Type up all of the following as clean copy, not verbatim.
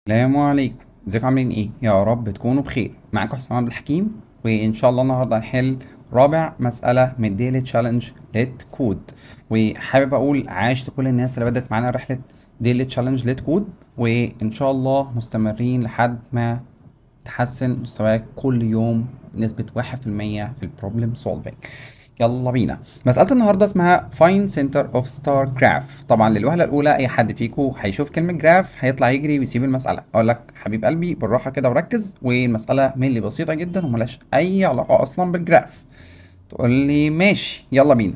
السلام عليكم. ازيكم عاملين ايه؟ يا رب تكونوا بخير. معاكم حسام عبد الحكيم، وان شاء الله النهارده هنحل رابع مسألة من ديلي تشالنج ليت كود. وحابب اقول عاش لكل الناس اللي بدأت معانا رحلة ديلي تشالنج ليت كود، وان شاء الله مستمرين لحد ما تحسن مستواك كل يوم بنسبة 1% في البروبلم سولفينج. يلا بينا. مسألة النهاردة اسمها find center of star graph. طبعا للوهلة الأولى أي حد فيكم هيشوف كلمة جراف هيطلع يجري ويسيب المسألة. أقول لك حبيب قلبي بالراحة كده وركز، والمسألة ملي بسيطة جدا وملهاش أي علاقة أصلا بالجراف. تقول لي ماشي يلا بينا.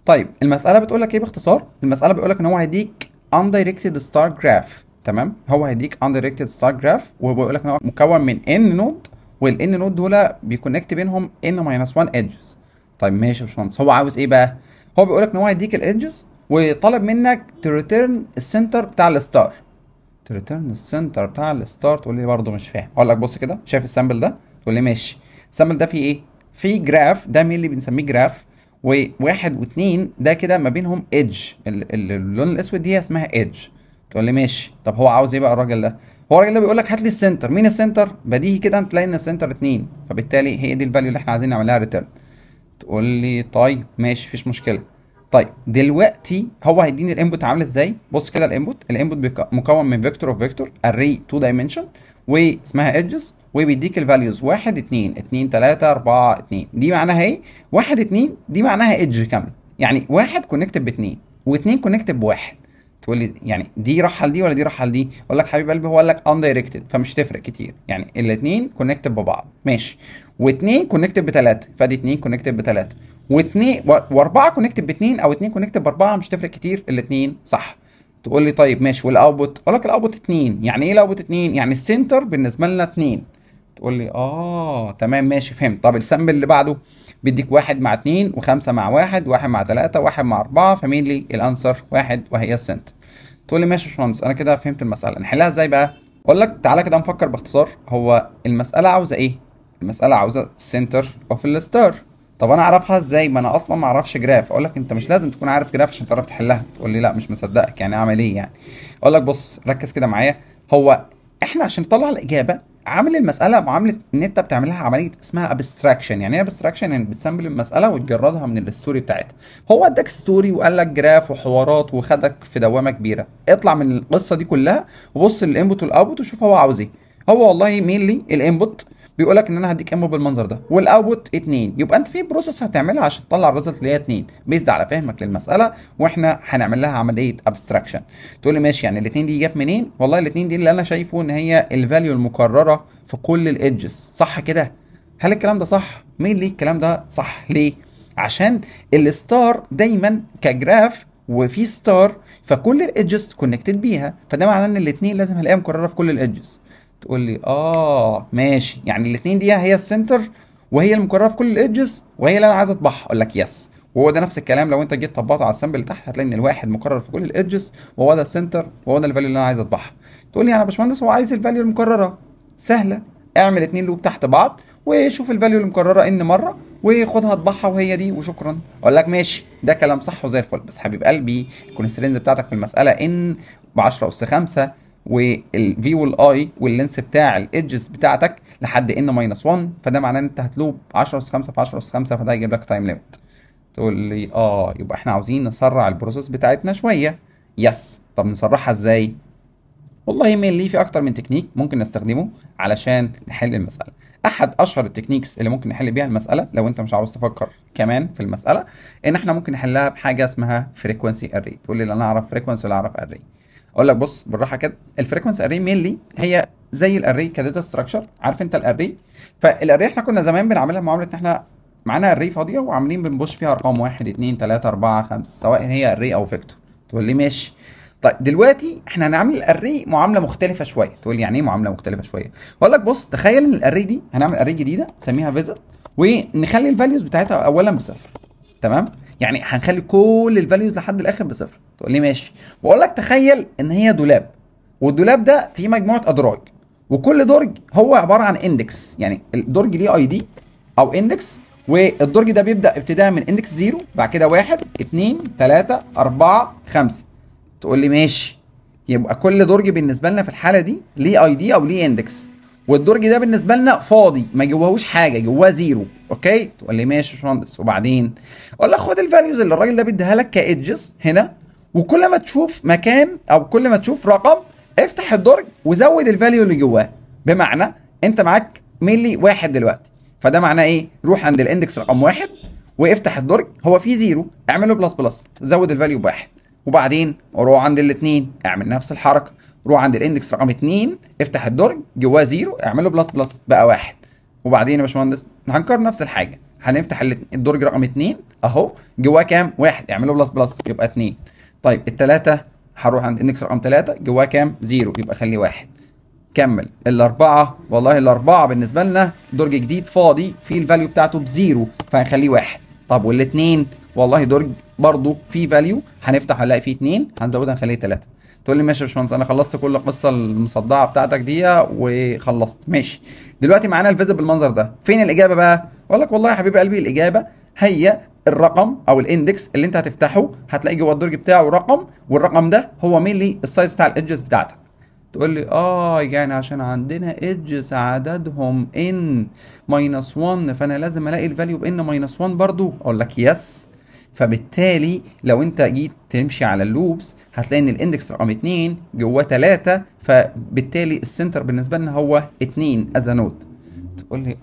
طيب المسألة بتقول لك إيه باختصار؟ المسألة بيقول لك إن هو هيديك undirected star graph. تمام، هو هيديك undirected star graph وبيقول لك إن هو مكون من n نود، والان نود دول بيكونكت بينهم n-1 edges. طيب ماشي يا باشمهندس، هو عاوز ايه بقى؟ هو بيقول لك ان هو هيديك الايدجز وطلب منك تريتيرن السنتر بتاع الستار. تريتيرن السنتر بتاع الستار؟ تقول لي برضه مش فاهم. اقول لك بص كده، شايف السامبل ده؟ تقول لي ماشي. السامبل ده فيه ايه؟ فيه جراف، ده مين اللي بنسميه جراف، وواحد واتنين ده كده ما بينهم ايدج. اللون الاسود دي اسمها ايدج. تقول لي ماشي. طب هو عاوز ايه بقى الراجل ده؟ هو الراجل ده بيقول لك هات لي السنتر. مين السنتر؟ بديهي كده انت تلاقي ان السنتر اتنين، فبالتالي هي دي الفاليو اللي احنا عايزين نعملها ريتيرن. تقول لي طيب ماشي مفيش مشكله. طيب دلوقتي هو هيديني الانبوت عامل ازاي؟ بص كده، الانبوت مكون من فيكتور اوف فيكتور اري 2 دايمنشن واسمها ايدجز، وبيديك الفاليوز 1 2 2 3 4 2. دي معناها ايه؟ 1 2 دي معناها ايدج كامل، يعني واحد كونكتد ب 2 و2 كونكتد بواحد. تقول لي يعني دي راح لدي ولا دي راح لدي؟ اقول لك حبيب قلبي هو قال لك اندايركتد فمش تفرق كتير، يعني الاثنين كونكتد ببعض ماشي. واثنين كونكتد بثلاثه فادي اثنين كونكتد بثلاثه، واثنين واربعه كونكتد باثنين او اثنين كونكتد باربعه مش تفرق كتير، الاثنين صح. تقول لي طيب ماشي والاوتبوت؟ اقول لك الاوتبوت 2. يعني ايه الاوتبوت 2؟ يعني السنتر بالنسبه لنا 2. تقول لي تمام ماشي فهمت. طب السامبل اللي بعده بيديك واحد مع اتنين وخمسة مع واحد واحد مع تلاتة واحد مع أربعة، فمين لي الأنسر؟ واحد وهي السنتر. تقول لي ماشي يا باشمهندس أنا كده فهمت المسألة، نحلها إزاي بقى؟ أقول لك تعالى كده نفكر باختصار. هو المسألة عاوزة إيه؟ المسألة عاوزة السنتر أوف الستار. طب أنا أعرفها إزاي؟ ما أنا أصلا ما أعرفش جراف. أقول لك أنت مش لازم تكون عارف جراف عشان تعرف تحلها. تقول لي لا مش مصدقك، يعني أعمل إيه يعني؟ أقول لك بص ركز كده معايا. هو احنا عشان نطلع الاجابه عامل المساله معامله ان انت بتعملها عمليه اسمها ابستراكشن. يعني ايه ابستراكشن؟ يعني بتسامبل المساله وتجردها من الستوري بتاعتها. هو اداك ستوري وقال لك جراف وحوارات وخدك في دوامه كبيره. اطلع من القصه دي كلها وبص للانبوت والاوتبوت وشوف هو عاوز ايه. هو والله مين لي الانبوت بيقول لك ان انا هديك انبوت بالمنظر ده والاوتبوت 2، يبقى انت في بروسيس هتعملها عشان تطلع الريزلت اللي هي 2 بيزد على فهمك للمساله، واحنا هنعمل لها عمليه ابستراكشن. تقول لي ماشي، يعني الاثنين دي جت منين؟ والله الاثنين دي اللي انا شايفه ان هي الفاليو المكرره في كل الايدجز، صح كده؟ هل الكلام ده صح؟ مين ليه الكلام ده صح؟ ليه؟ عشان الستار دايما كجراف وفي ستار فكل الايدجز كونكتد بيها، فده معناه ان الاثنين لازم هلاقيها مكرره في كل الايدجز. تقول لي ماشي، يعني الاثنين دي هي السنتر وهي المكرره في كل الايدجز وهي اللي انا عايز اطبعها. اقول لك يس، وهو ده نفس الكلام لو انت جيت طبقته على السامبل اللي تحت هتلاقي ان الواحد مكرر في كل الايدجز وهو ده السنتر وهو ده الفاليو اللي انا عايز اطبعها. تقول لي انا يا باشمهندس هو عايز الفاليو المكرره. سهله، اعمل اتنين لوب تحت بعض وشوف الفاليو المكرره ان مره وخدها اطبعها وهي دي وشكرا. اقول لك ماشي، ده كلام صح وزي الفل، بس حبيب قلبي الكونسترينز بتاعتك في المساله ان ب 10 اس 5 والفي والاي واللينس بتاع الايدجز بتاعتك لحد ان ماينس 1، فده معناه ان انت هتلوب 10 اس 5 في 10 اس 5، فده يجيب لك تايم ليميت. تقول لي يبقى احنا عاوزين نسرع البروسيس بتاعتنا شويه. يس، طب نسرعها ازاي؟ والله مين في اكتر من تكنيك ممكن نستخدمه علشان نحل المساله. احد اشهر التكنيكس اللي ممكن نحل بيها المساله لو انت مش عاوز تفكر كمان في المساله ان احنا ممكن نحلها بحاجه اسمها فريكوانسي اري. تقول لي لا انا اعرف فريكوانسي ولا اعرف اري. اقول لك بص بالراحه كده، الفريكوانسي اري مينلي هي زي الاري كداتا ستراكشر. عارف انت الاري؟ فالاري احنا كنا زمان بنعملها معامله ان احنا معانا اري فاضيه وعاملين بنبص فيها ارقام 1 2 3 4 5 سواء هي اري او فيكتور. تقول لي ماشي. طيب دلوقتي احنا هنعمل الاري معامله مختلفه شويه. تقول لي يعني ايه معامله مختلفه شويه؟ اقول لك بص تخيل ان الاري دي هنعمل اري جديده نسميها فيزيت ونخلي الفاليوز بتاعتها اولا بصفر. تمام، يعني هنخلي كل الفاليوز لحد الاخر بصفر. تقول لي ماشي. واقول لك تخيل ان هي دولاب، والدولاب ده فيه مجموعه ادراج وكل درج هو عباره عن اندكس، يعني الدرج ليه اي دي او اندكس، والدرج ده بيبدا ابتداء من اندكس 0 بعد كده 1 2 3 4 5. تقول لي ماشي، يبقى كل درج بالنسبه لنا في الحاله دي ليه اي دي او ليه اندكس، والدرج ده بالنسبه لنا فاضي ما جواهوش حاجه، جواه زيرو. اوكي، تقول لي ماشي يا باشمهندس. وبعدين اقول لك خد الفاليوز اللي الراجل ده بيديها لك كايدجز هنا، وكل ما تشوف مكان او كل ما تشوف رقم افتح الدرج وزود الفاليو اللي جواه. بمعنى انت معاك ملي واحد دلوقتي، فده معناه ايه؟ روح عند الاندكس رقم واحد وافتح الدرج، هو فيه زيرو اعمله بلس بلس، زود الفاليو بواحد. وبعدين روح عند الاثنين اعمل نفس الحركه، روح عند الاندكس رقم 2 افتح الدرج جواه زيرو اعمله بلس بلس بقى واحد. وبعدين يا باشمهندس هنكرر نفس الحاجه، هنفتح الدرج رقم 2 اهو جواه كام؟ واحد اعمله بلس بلس يبقى 2. طيب الثلاثه هروح عند الاندكس رقم 3 جواه كام؟ زيرو يبقى خليه واحد. كمل. الاربعه والله الاربعه بالنسبه لنا درج جديد فاضي فيه الفاليو بتاعته بزيرو فهنخليه واحد. طب والاثنين والله درج برضه فيه فاليو، هنفتح هنلاقي فيه 2 هنزودها نخليه 3. تقول لي ماشي يا باشمهندس انا خلصت كل القصه المصدعه بتاعتك دي وخلصت ماشي. دلوقتي معانا الفيزيت بالمنظر ده، فين الاجابه بقى؟ اقول لك والله يا حبيب قلبي الاجابه هي الرقم او الاندكس اللي انت هتفتحه، هتلاقي جوه الدرج بتاعه رقم، والرقم ده هو مين السايز بتاع الايدجز بتاعتك. تقول لي يعني عشان عندنا ايدجز عددهم ان ماينس 1 فانا لازم الاقي الفاليو بان ماينس 1 برضو. اقول لك يس. فبالتالي لو انت جيت تمشي على اللوبس هتلاقي ان الاندكس رقم 2 جواه 3، فبالتالي السنتر بالنسبه لنا هو 2 از نود. تقول لي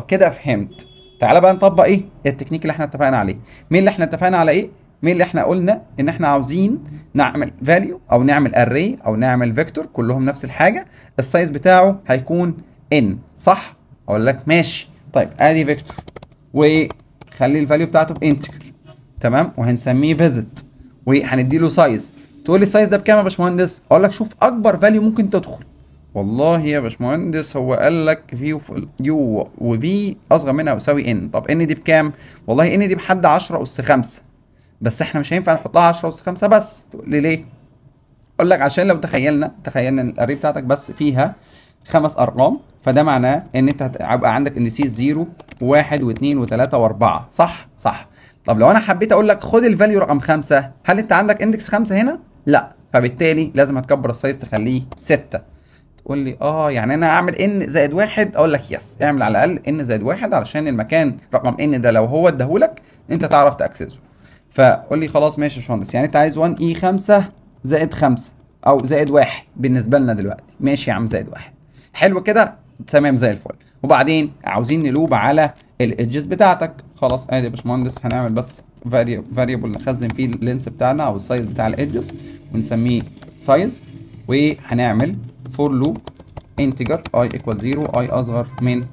كده فهمت. تعالى بقى نطبق ايه التكنيك اللي احنا اتفقنا عليه. مين اللي احنا اتفقنا على ايه؟ مين اللي احنا قلنا ان احنا عاوزين نعمل فاليو او نعمل اري او نعمل فيكتور كلهم نفس الحاجه، السايز بتاعه هيكون ان، صح؟ اقول لك ماشي. طيب ادي فيكتور وخلي الفاليو بتاعته بانتجر، تمام، وهنسميه فيزيت وهندي له سايز. تقول لي السايز ده بكام يا باشمهندس؟ اقول لك شوف اكبر فاليو ممكن تدخل. والله يا باشمهندس هو قال لك يو وفي اصغر منها يساوي ان. طب ان دي بكام؟ والله ان دي بحد 10 اس 5، بس احنا مش هينفع نحطها 10 اس 5 بس. تقول لي ليه؟ اقول لك عشان لو تخيلنا ان الاري بتاعتك بس فيها 5 ارقام، فده معناه ان انت هيبقى عندك اندسيس 0 و1 و2 و3 و4، صح؟ صح. طب لو انا حبيت اقول لك خد الفاليو رقم 5، هل انت عندك اندكس 5 هنا؟ لا، فبالتالي لازم هتكبر السايز تخليه 6. تقول لي يعني انا اعمل ان زائد 1؟ اقول لك يس، اعمل على الاقل ان زائد 1 علشان المكان رقم ان ده لو هو اداهولك انت تعرف تاكسسه. فقول لي خلاص ماشي يا باشمهندس، يعني انت عايز 1 اي 5 زائد 5 او زائد 1 بالنسبه لنا دلوقتي. ماشي يا عم زائد 1، حلو كده تمام زي الفل. وبعدين عاوزين نلوب على الايدجز بتاعتك. خلاص ادي يا باشمهندس هنعمل بس فاريبل نخزن فيه اللينس بتاعنا او السايز بتاع الايدجز ونسميه سايز، وهنعمل فور لوب انتجر اي ايكوال 0 اي اصغر من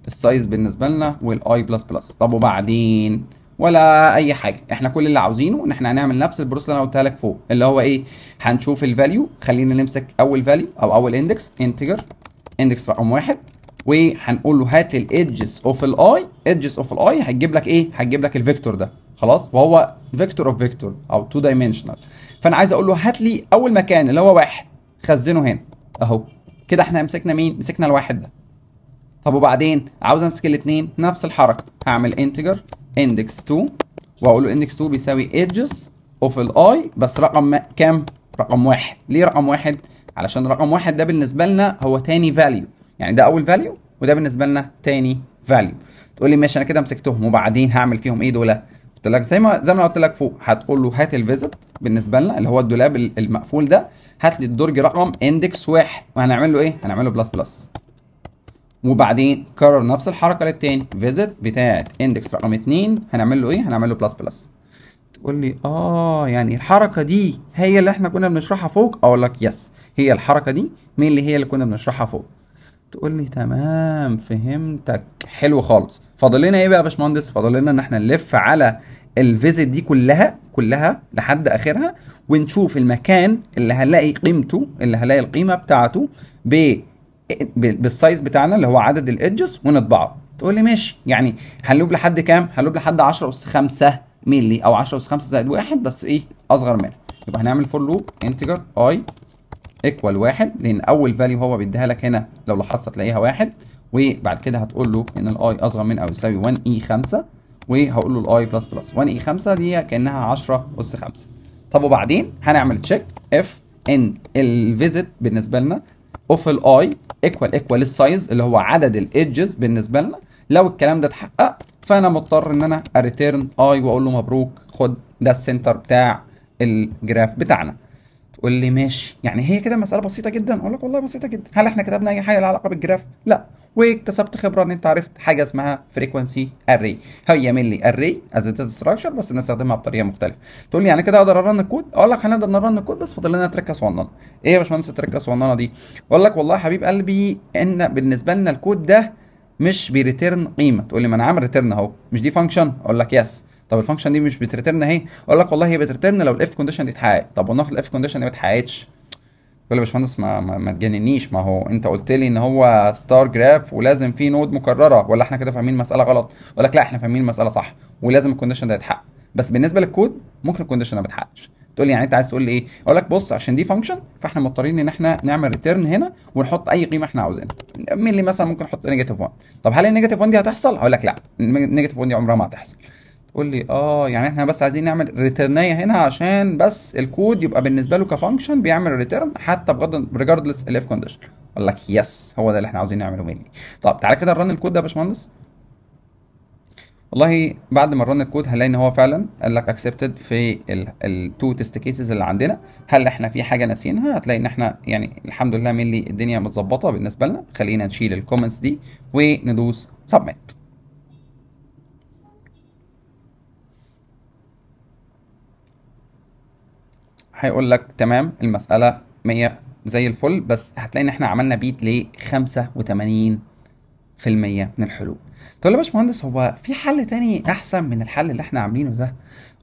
السايز بالنسبه لنا والاي بلس بلس. طب وبعدين ولا اي حاجه، احنا كل اللي عاوزينه ان احنا هنعمل نفس البروسيس اللي انا قلتها لك فوق، اللي هو ايه؟ هنشوف الفاليو، خلينا نمسك اول فاليو او اول اندكس انتجر اندكس رقم 1 وهنقول له هات الايدجز اوف الاي. ايدجز اوف الاي هتجيب لك ايه؟ هتجيب لك الفيكتور ده خلاص، وهو فيكتور اوف فيكتور او 2 دايمنشنال. فانا عايز اقول له هات لي اول مكان اللي هو 1 خزنه هنا اهو كده. احنا مسكنا مين؟ مسكنا الواحد ده. طب وبعدين عاوز امسك الاثنين، نفس الحركه، هعمل انتجر اندكس 2 واقول له اندكس 2 بيساوي ايدجز اوف الاي بس رقم كام؟ رقم 1. ليه رقم 1؟ علشان رقم 1 ده بالنسبه لنا هو تاني فاليو، يعني ده اول فاليو وده بالنسبه لنا تاني فاليو. تقول لي ماشي انا كده مسكتهم، وبعدين هعمل فيهم ايه دول؟ قلت لك زي ما انا قلت لك فوق، هتقول له هات الفيزيت بالنسبه لنا اللي هو الدولاب المقفول ده، هات لي الدرج رقم اندكس 1 وهنعمل له ايه؟ هنعمل له بلس بلس. وبعدين كرر نفس الحركه للتاني، فيزيت بتاعت اندكس رقم 2 هنعمل له ايه؟ هنعمل له بلس بلس. تقول لي يعني الحركه دي هي اللي احنا كنا بنشرحها فوق؟ اقول لك يس، هي الحركه دي مين اللي هي اللي كنا بنشرحها فوق. تقول لي تمام فهمتك، حلو خالص. فاضل لنا ايه بقى يا باشمهندس؟ فاضل لنا ان احنا نلف على الفيزيت دي كلها لحد اخرها ونشوف المكان اللي هنلاقي قيمته، اللي هنلاقي القيمه بتاعته بالسايز بتاعنا اللي هو عدد الايدجز ونطبعه. تقول لي ماشي، يعني هنلوب لحد كام؟ هنلوب لحد 10 اس 5 مللي او 10 اس 5 زائد 1 بس ايه؟ اصغر منها. يبقى هنعمل فور لوب انتجر اي ايكوال 1 لان اول فاليو هو بيديها لك هنا لو لاحظت هتلاقيها 1، وبعد كده هتقول له ان الاي اصغر من او يساوي 1 اي 5 وهقول له الاي بلس بلس 1 اي 5 دي كانها 10 اس 5. طب وبعدين هنعمل تشيك اف ان الفيزيت بالنسبه لنا اوف الاي ايكوال السايز اللي هو عدد الايدجز بالنسبه لنا. لو الكلام ده اتحقق فانا مضطر ان انا اريتيرن اي واقول له مبروك خد ده السنتر بتاع الجراف بتاعنا. تقول لي ماشي، يعني هي كده مسألة بسيطة جدا. اقول لك والله بسيطة جدا. هل احنا كتبنا اي حاجة لها علاقة بالجراف؟ لا. واكتسبت خبرة ان انت عرفت حاجة اسمها فريكوانسي اري. هي ملي اري از داتا ستراكشر بس بنستخدمها بطريقة مختلفة. تقول لي يعني كده اقدر ارن الكود؟ اقول لك هنقدر نرن الكود بس فاضل لنا تركة صغننة. ايه يا باشمهندس التركة الصغننة دي؟ اقول لك والله يا حبيب قلبي ان بالنسبة لنا الكود ده مش بيريتيرن قيمة. تقول لي ما انا عامل ريتيرن اهو، مش دي فانكشن؟ اقول لك يس. طب الفانكشن دي مش بتريتيرن اهي؟ اقول لك والله هي بتريتيرن لو الاف كونديشن دي اتحققت. طب ونفرض الاف كونديشن دي ما اتحققتش؟ يقول لي يا باشمهندس ما تجننيش، ما هو انت قلت لي ان هو ستار جراف ولازم فيه نود مكرره، ولا احنا كده فاهمين المساله غلط؟ اقول لك لا، احنا فاهمين المساله صح ولازم الكونديشن ده يتحقق، بس بالنسبه للكود ممكن الكونديشن ده ما يتحققش. تقول لي يعني انت عايز تقول لي ايه؟ اقول لك بص، عشان دي فانكشن فاحنا مضطرين ان احنا نعمل ريتيرن هنا ونحط اي قيمه احنا عاوزينها. مين اللي مثلا ممكن نحط نيجاتيف 1. طب هل النيجاتيف 1 دي هتحصل؟ هقول لك لا، النيجاتيف 1 دي عمرها ما هتحصل. تقول لي يعني احنا بس عايزين نعمل ريتيرنيه هنا عشان بس الكود يبقى بالنسبه له كفانكشن بيعمل ريتيرن حتى بغض ريجاردلس الاف كونديشن. اقول لك يس، هو ده اللي احنا عاوزين نعمله مني. طب تعالى كده نرن الكود ده يا باشمهندس. والله بعد ما رن الكود هنلاقي ان هو فعلا قال لك اكسبتد في التو تيست كيسز اللي عندنا. هل احنا في حاجه ناسيينها؟ هتلاقي ان احنا يعني الحمد لله ملي الدنيا متظبطه بالنسبه لنا. خلينا نشيل الكومنتس دي وندوس سبميت. هيقول لك تمام المسألة 100 زي الفل، بس هتلاقي ان احنا عملنا بيت ل 85% من الحلول. تقول لي يا باشمهندس هو في حل تاني احسن من الحل اللي احنا عاملينه ده؟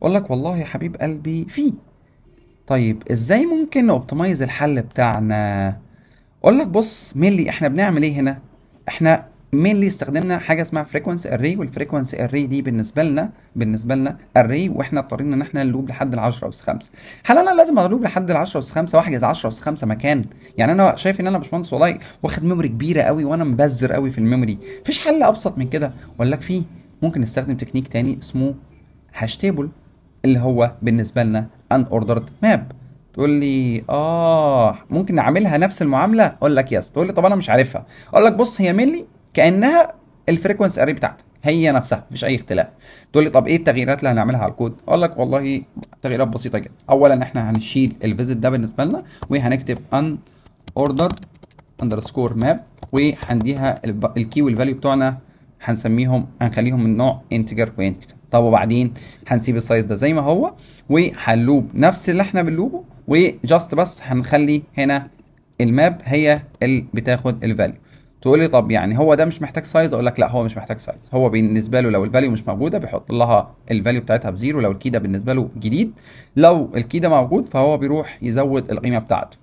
اقول لك والله يا حبيب قلبي في. طيب ازاي ممكن نوبتمايز الحل بتاعنا؟ اقول لك بص مينلي احنا بنعمل ايه هنا. احنا مينلي استخدمنا حاجه اسمها فريكوانسي اري، والفريكوانسي اري دي بالنسبه لنا اري، واحنا اضطرينا ان احنا نلوب لحد ال 10 اس 5. هل انا لازم الوب لحد ال 10 اس 5 واحجز 10 اس 5 مكان؟ يعني انا شايف ان انا باشمهندس والله واخد ميموري كبيره قوي وانا مبذر قوي في الميموري. مفيش حل ابسط من كده؟ اقول لك فيه. ممكن نستخدم تكنيك تاني اسمه هاش تيبل، اللي هو بالنسبه لنا ان اوردرد ماب. تقول لي ممكن نعملها نفس المعامله؟ اقول لك يس. تقول لي طب انا مش عارفها. اقول لك بص هي مينلي كانها الفريكونسي اري بتاعتك هي نفسها، مفيش اي اختلاف. تقول لي طب ايه التغييرات اللي هنعملها على الكود؟ اقول لك والله تغييرات بسيطه جدا. اولا احنا هنشيل الفيزيت ده بالنسبه لنا وهنكتب ان اوردر اندرسكور ماب، وهنديها الكي والفاليو بتوعنا هنخليهم من نوع انتجر وانتجر. طب وبعدين هنسيب السايز ده زي ما هو وهنلوب نفس اللي احنا بنلوبه، وجاست بس هنخلي هنا الماب هي اللي بتاخد الفاليو. تقول لي طب يعني هو ده مش محتاج سايز؟ اقول لك لا، هو مش محتاج سايز. هو بالنسبه له لو الفاليو مش موجوده بيحط لها الفاليو بتاعتها بزيرو لو الكي ده بالنسبه له جديد. لو الكي ده موجود فهو بيروح يزود القيمه بتاعته.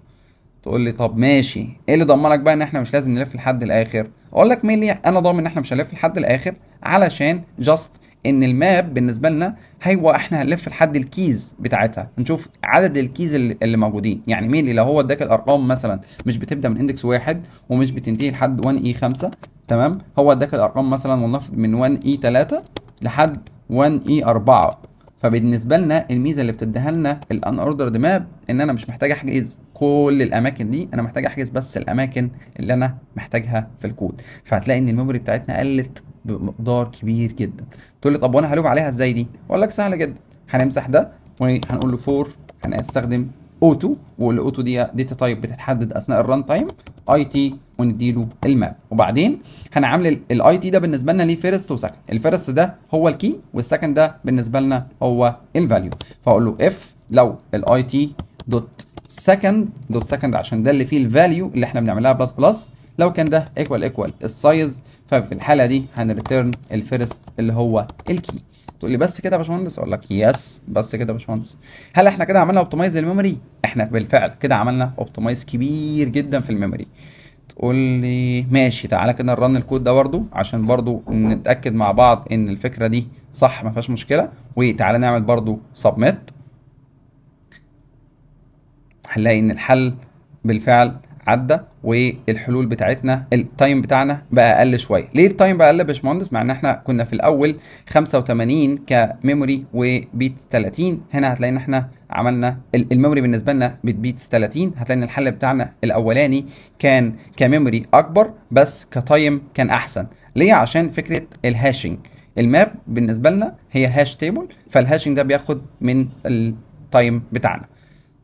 تقول لي طب ماشي، ايه اللي ضمنك بقى ان احنا مش لازم نلف لحد الاخر؟ اقول لك مين اللي انا ضامن ان احنا مش هنلف لحد الاخر؟ علشان جاست ان الماب بالنسبه لنا هو احنا هنلف لحد الكيز بتاعتها، نشوف عدد الكيز اللي موجودين. يعني مين اللي لو هو اداك الارقام مثلا مش بتبدا من اندكس 1 ومش بتنتهي لحد 1 اي 5، تمام؟ هو اداك الارقام مثلا ولنفرض من 1 اي 3 لحد 1 اي 4. فبالنسبه لنا الميزه اللي بتديها لنا الان اوردرد ماب ان انا مش محتاج احجز كل الاماكن دي، انا محتاج احجز بس الاماكن اللي انا محتاجها في الكود. فهتلاقي ان الميموري بتاعتنا قلت بمقدار كبير جدا. تقول لي طب وانا هلوب عليها ازاي دي؟ اقول لك سهله جدا. هنمسح ده وهنقول له فور هنستخدم اوتو، والاوتو دي داتا تايب بتتحدد اثناء الران تايم اي تي، ونديله الماب. وبعدين هنعمل الاي تي ده بالنسبه لنا ليه فيرست وسكند. الفيرست ده هو الكي والسكند ده بالنسبه لنا هو الفاليو. فاقول له اف لو الاي تي دوت سكند عشان ده اللي فيه الفاليو اللي احنا بنعملها بلس بلس، لو كان ده ايكوال السايز ففي الحاله دي هنريتيرن الفيرست اللي هو الكي. تقول لي بس كده يا باشمهندس؟ اقول لك يس بس كده يا باشمهندس. هل احنا كده عملنا اوبتمايز للميموري؟ احنا بالفعل كده عملنا اوبتمايز كبير جدا في الميموري. تقول لي ماشي، تعالى كده نرن الكود ده برضو عشان برضو نتاكد مع بعض ان الفكره دي صح ما فيهاش مشكله. وتعالى نعمل برضو سبميت. هنلاقي ان الحل بالفعل عدى والحلول بتاعتنا التايم بتاعنا بقى اقل شويه. ليه التايم بقى اقل يا باشمهندس؟ مع ان احنا كنا في الاول 85 كميموري وبيت 30، هنا هتلاقي ان احنا عملنا الميموري بالنسبه لنا بتبيت 30، هتلاقي ان الحل بتاعنا الاولاني كان كميموري اكبر بس كتايم كان احسن. ليه؟ عشان فكره الهاشنج. الماب بالنسبه لنا هي هاش تيبل، فالهاشنج ده بياخد من التايم بتاعنا.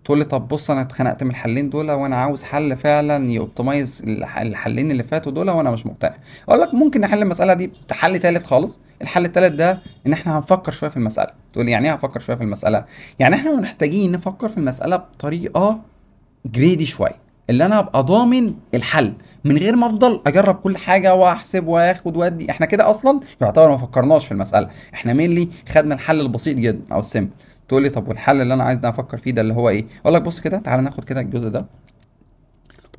تقول لي طب بص انا اتخنقت من الحلين دول وانا عاوز حل فعلا يوبتمايز الحلين اللي فاتوا دول وانا مش مقتنع. اقول لك ممكن نحل المساله دي بحل ثالث خالص. الحل الثالث ده ان احنا هنفكر شويه في المساله. تقول لي يعني ايه هنفكر شويه في المساله؟ يعني احنا محتاجين نفكر في المساله بطريقه جريدي شويه، اللي انا ابقى ضامن الحل من غير ما افضل اجرب كل حاجه واحسب واخد وادي. احنا كده اصلا يعتبر ما فكرناش في المساله، احنا مينلي خدنا الحل البسيط جدا او السيمبل. تقول لي طب والحل اللي انا عايز افكر فيه ده اللي هو ايه؟ اقول لك بص كده، تعالى ناخد كده الجزء ده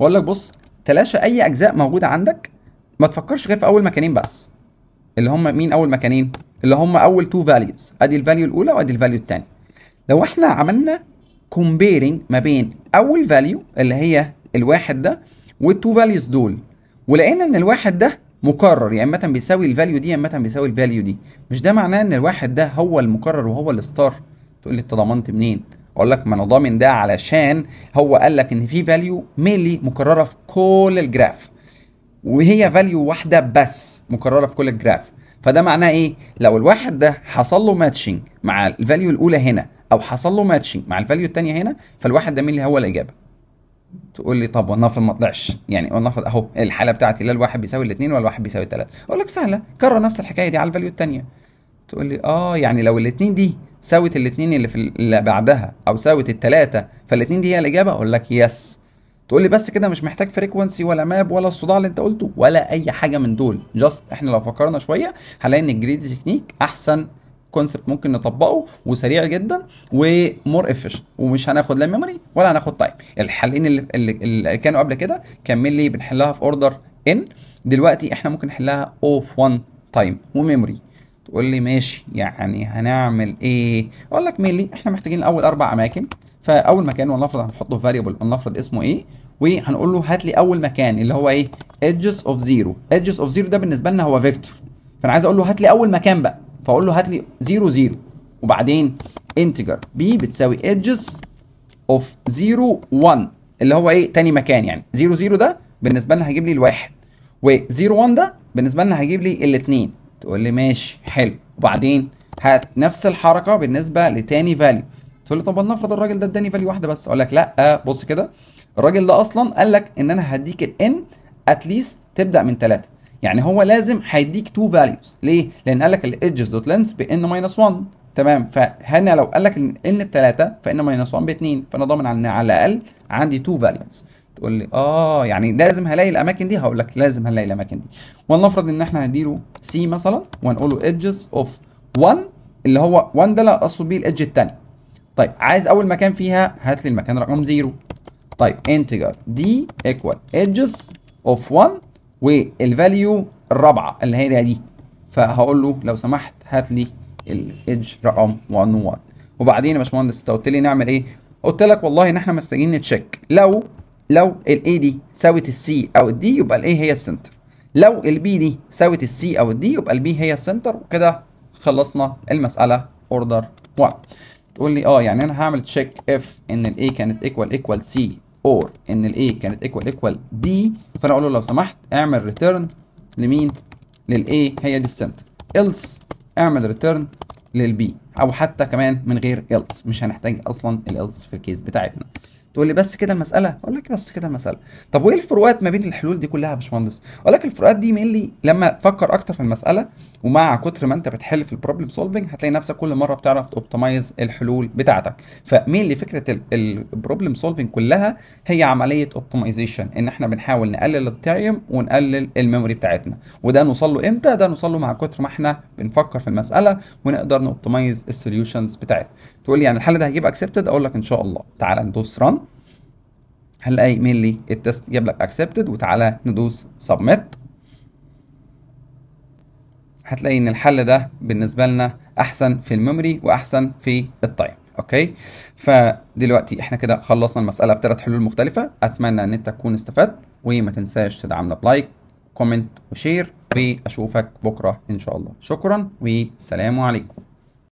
واقول لك بص، تلاشى اي اجزاء موجوده عندك، ما تفكرش غير في اول مكانين بس. اللي هم مين اول مكانين؟ اللي هم اول تو فاليوز، ادي الفاليو الاولى وادي الفاليو الثانيه. لو احنا عملنا كومبيرنج ما بين اول فاليو اللي هي الواحد ده والتو فاليوز دول، ولقينا ان الواحد ده مكرر، يا اما بيساوي الفاليو دي يا اما بيساوي الفاليو دي، مش ده معناه ان الواحد ده هو المكرر وهو الستار؟ تقول لي انت ضمنت منين؟ اقول لك ما انا ضامن ده علشان هو قال لك ان في فاليو ميلي مكرره في كل الجراف، وهي فاليو واحده بس مكرره في كل الجراف. فده معناه ايه؟ لو الواحد ده حصل له ماتشنج مع الفاليو الاولى هنا او حصل له ماتشنج مع الفاليو الثانيه هنا، فالواحد ده مين اللي هو الاجابه؟ تقول لي طب ولنفرض ما طلعش، يعني ولنفرض اهو الحاله بتاعتي لا الواحد بيساوي الاثنين ولا الواحد بيساوي الثلاثه. اقول لك سهله، كرر نفس الحكايه دي على الفاليو الثانيه. تقول لي يعني لو الاثنين دي ساوت الاثنين اللي اللي بعدها او ساوت الثلاثه فالاثنين دي هي الاجابه؟ اقول لك يس. تقول لي بس كده مش محتاج فريكونسي ولا ماب ولا الصداع اللي انت قلته ولا اي حاجه من دول، جاست احنا لو فكرنا شويه هنلاقي ان الجريدي تكنيك احسن كونسبت ممكن نطبقه وسريع جدا ومور افيشنت، ومش هناخد لا ميموري ولا هناخد تايم. الحلين اللي كانوا قبل كده كان لي بنحلها في اوردر ان، دلوقتي احنا ممكن نحلها اوف 1 تايم وميموري. تقول لي ماشي، يعني هنعمل ايه؟ اقول لك مينلي احنا محتاجين الاول 4 اماكن. فاول مكان ولنفرض هنحطه في فاريبل ولنفرض اسمه ايه، وهنقول له هات لي اول مكان اللي هو ايه؟ edges of zero. edges of zero ده بالنسبه لنا هو فيكتور، فانا عايز اقول له هات لي اول مكان بقى، فاقول له هات لي 0 0 وبعدين انتجر b بتساوي edges of 0 1 اللي هو ايه؟ تاني مكان. يعني 0 0 ده بالنسبه لنا هيجيب لي الواحد، و0 1 ده بالنسبه لنا هيجيب لي الاثنين. تقول لي ماشي حلو، وبعدين هات نفس الحركه بالنسبه لتاني فاليو. تقول لي طب نفرض الراجل ده اداني فاليو واحده بس. اقول لك لا، بص كده، الراجل ده اصلا قال لك ان انا هديك الان اتليست تبدا من 3، يعني هو لازم هيديك 2 فاليوز. ليه؟ لان قال لك الايدجز دوت لينس بان ماينس 1. تمام، فهنا لو قال لك ان ب3 فان ماينس 1 ب2، فانا ضامن ان على الاقل عندي 2 فاليوز. تقول لي يعني لازم هلاقي الاماكن دي؟ هقول لك لازم هنلاقي الاماكن دي. ولنفرض ان احنا هنديله سي مثلا ونقول له edges of 1 اللي هو 1 ده لا اقصد بيه الايدج الثاني. طيب عايز اول مكان فيها، هات لي المكان رقم 0. طيب انتجر دي ايكوال edges of 1 والفاليو الرابعه اللي هي دي، فهقول له لو سمحت هات لي الايدج رقم 1 و1. وبعدين يا باشمهندس انت قلت لي نعمل ايه؟ قلت لك والله ان احنا محتاجين نتشيك لو الاي دي ساوت السي او الدي يبقى الاي هي السنتر، لو البي دي ساوت السي او الدي يبقى البي هي السنتر، وكده خلصنا المساله اوردر 1. تقول لي يعني انا هعمل تشيك اف ان الاي كانت ايكوال سي اور ان الاي كانت ايكوال دي، فانا اقول له لو سمحت اعمل ريتيرن لمين؟ للاي هي دي السنتر، إلس اعمل ريتيرن للبي، او حتى كمان من غير إلس، مش هنحتاج اصلا الإلس في الكيس بتاعتنا. تقول لي بس كده المساله؟ اقول لك بس كده المساله. طب وايه الفروقات ما بين الحلول دي كلها يا باشمهندس؟ اقول لك الفروقات دي مينلي لما تفكر اكتر في المساله ومع كتر ما انت بتحل في البروبلم سولفنج هتلاقي نفسك كل مره بتعرف توبتمايز الحلول بتاعتك. فمينلي فكره البروبلم سولفنج كلها هي عمليه اوبتمايزيشن، ان احنا بنحاول نقلل التايم ونقلل الميموري بتاعتنا، وده نوصل له امتى؟ ده نوصل له مع كتر ما احنا بنفكر في المساله ونقدر نوبتمايز السوليوشنز بتاعتنا. تقول لي يعني الحل ده هيجيب اكسبتد؟ اقول لك ان شاء الله. تعالى ندوس ران، هنلاقي مينلي التست جاب لك اكسبتد، وتعالى ندوس سبميت، هتلاقي ان الحل ده بالنسبه لنا احسن في الميموري واحسن في التايم. اوكي. اوكي. فدلوقتي احنا كده خلصنا المسألة ب3 حلول مختلفة. اتمنى ان انت تكون استفدت، وما تنساش تدعمنا بلايك كومنت وشير، واشوفك بكرة ان شاء الله. شكرا والسلام عليكم.